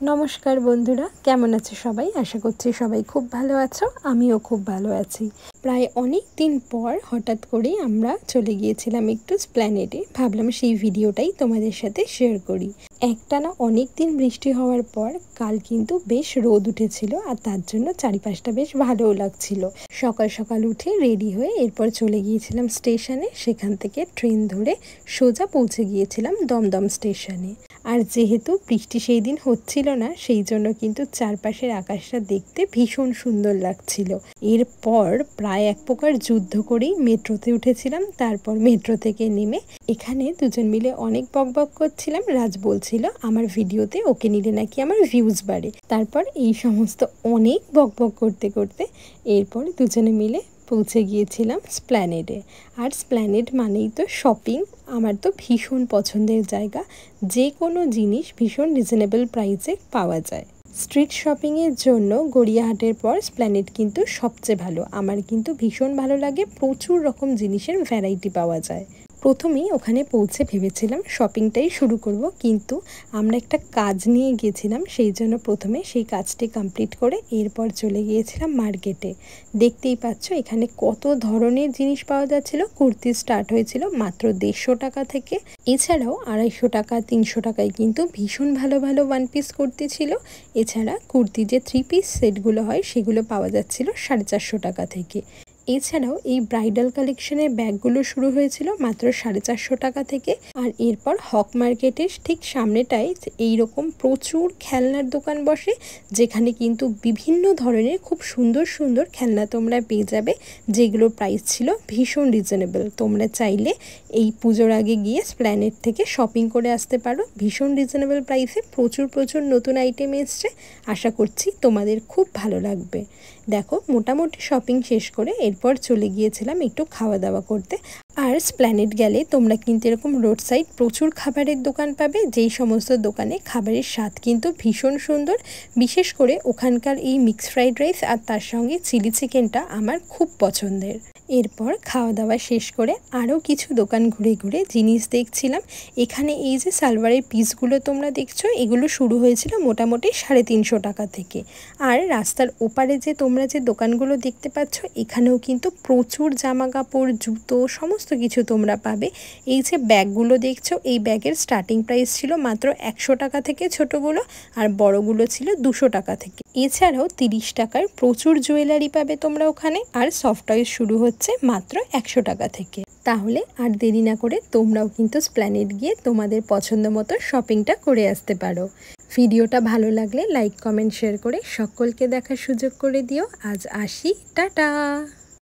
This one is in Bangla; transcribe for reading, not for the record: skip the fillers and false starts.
नमस्कार बंधुरा केमन आछो सबाई आशा करछि सबाई खूब भालो आछो आमिओ खूब भालो आछि। प्राय अनेक दिन पर हठात् करेई आमरा चले गिয়েছিলাম एकटू स्प्लैनेडे। भाबलाम सेई भिडियोटाई तोमादेर साथे शेयर करी। एकटाना अनेक दिन बृष्टि हওয়ার पर काल किन्तु बेश रोद उठेछिलो और तार जोन्नो चारिपाशटा बेश भालोও लागछिलो। सकाल सकाल उठे रेडी हये एरपर चले गिয়েছিলাম स्टेशने। सेखान थेके ट्रेन धरे सोजा पौঁছে गिয়েছিলাম दमदम स्टेशने। আর যেহেতু বৃষ্টি সেই দিন হচ্ছিল না সেই জন্য কিন্তু চারপাশের আকাশটা দেখতে ভীষণ সুন্দর লাগছিল। এরপর প্রায় এক প্রকার যুদ্ধ করেই মেট্রোতে উঠেছিলাম। তারপর মেট্রো থেকে নেমে এখানে দুজন মিলে অনেক বকবক করছিলাম। রাজ বলছিল আমার ভিডিওতে ওকে নিলে নাকি আমার ভিউজ বাড়ে। তারপর এই সমস্ত অনেক বকবক করতে করতে এরপর দুজনে মিলে পৌঁছে গিয়েছিলাম স্প্ল্যানেডে। আর স্প্ল্যানেড মানেই তো শপিং। আমার তো ভীষণ পছন্দের জায়গা, যে কোনো জিনিস ভীষণ রিজনেবল প্রাইসে পাওয়া যায়। স্ট্রিট শপিংয়ের জন্য গড়িয়াহাটের পর স্প্ল্যানেড কিন্তু সবচেয়ে ভালো। আমার কিন্তু ভীষণ ভালো লাগে, প্রচুর রকম জিনিসের ভ্যারাইটি পাওয়া যায়। প্রথমেই ওখানে পৌঁছে ভেবেছিলাম শপিংটাই শুরু করব, কিন্তু আমরা একটা কাজ নিয়ে গিয়েছিলাম, সেই জন্য প্রথমে সেই কাজটি কমপ্লিট করে এরপর চলে গিয়েছিলাম মার্কেটে। দেখতেই পাচ্ছ এখানে কত ধরনের জিনিস পাওয়া যাচ্ছিল। কুর্তি স্টার্ট হয়েছিল মাত্র 150 টাকা থেকে। এছাড়াও 250 টাকা 300 টাকায় কিন্তু ভীষণ ভালো ভালো ওয়ান পিস কুর্তি ছিল। এছাড়া কুর্তি যে 3 পিস সেটগুলো হয় সেগুলো পাওয়া যাচ্ছিল 450 টাকা থেকে। এছাড়াও এই ব্রাইডাল কালেকশনের ব্যাগগুলো শুরু হয়েছিল মাত্র 450 টাকা থেকে। আর এরপর হক মার্কেটের ঠিক সামনেটায় এইরকম প্রচুর খেলনার দোকান বসে, যেখানে কিন্তু বিভিন্ন ধরনের খুব সুন্দর সুন্দর খেলনা তোমরা পেয়ে যাবে, যেগুলোর প্রাইস ছিল ভীষণ রিজনেবল। তোমরা চাইলে এই পুজোর আগে গিয়ে স্প্ল্যানেড থেকে শপিং করে আসতে পারো। ভীষণ রিজনেবল প্রাইসে প্রচুর প্রচুর নতুন আইটেম এসছে। আশা করছি তোমাদের খুব ভালো লাগবে। দেখো মোটামুটি শপিং শেষ করে এরপর চলে গিয়েছিলাম একটু খাওয়া দাওয়া করতে। আর স্প্ল্যানেড গেলে তোমরা কিন্তু এরকম রোড সাইড প্রচুর খাবারের দোকান পাবে, যেই সমস্ত দোকানে খাবারের স্বাদ কিন্তু ভীষণ সুন্দর। বিশেষ করে ওখানকার এই মিক্স ফ্রাইড রাইস আর তার সঙ্গে চিলি চিকেনটা আমার খুব পছন্দের। এরপর খাওয়া দাওয়া শেষ করে আরও কিছু দোকান ঘুরে ঘুরে জিনিস দেখছিলাম। এখানে এই যে সালোয়ারের পিসগুলো তোমরা দেখছো, এগুলো শুরু হয়েছিল মোটামুটি 350 টাকা থেকে। আর রাস্তার ওপারে যে তোমরা যে দোকানগুলো দেখতে পাচ্ছ, এখানেও কিন্তু প্রচুর জামা কাপড় জুতো সমস্ত কিছু তোমরা পাবে। এই যে ব্যাগগুলো দেখছো, এই ব্যাগের স্টার্টিং প্রাইস ছিল মাত্র 100 টাকা থেকে ছোটোগুলো, আর বড়গুলো ছিল 200 টাকা থেকে। এছাড়াও 30 টাকার প্রচুর জুয়েলারি পাবে তোমরা ওখানে। আর সফট টয়েস শুরু হচ্ছে মাত্র 100 টাকা থেকে। তাহলে আর দেরি না করে তোমরাও কিন্তু স্প্ল্যানেড গিয়ে তোমাদের পছন্দ মতো শপিংটা করে আসতে পারো। ভিডিওটা ভালো লাগলে লাইক কমেন্ট শেয়ার করে সকলকে দেখার সুযোগ করে দিও। আজ আসি, টাটা।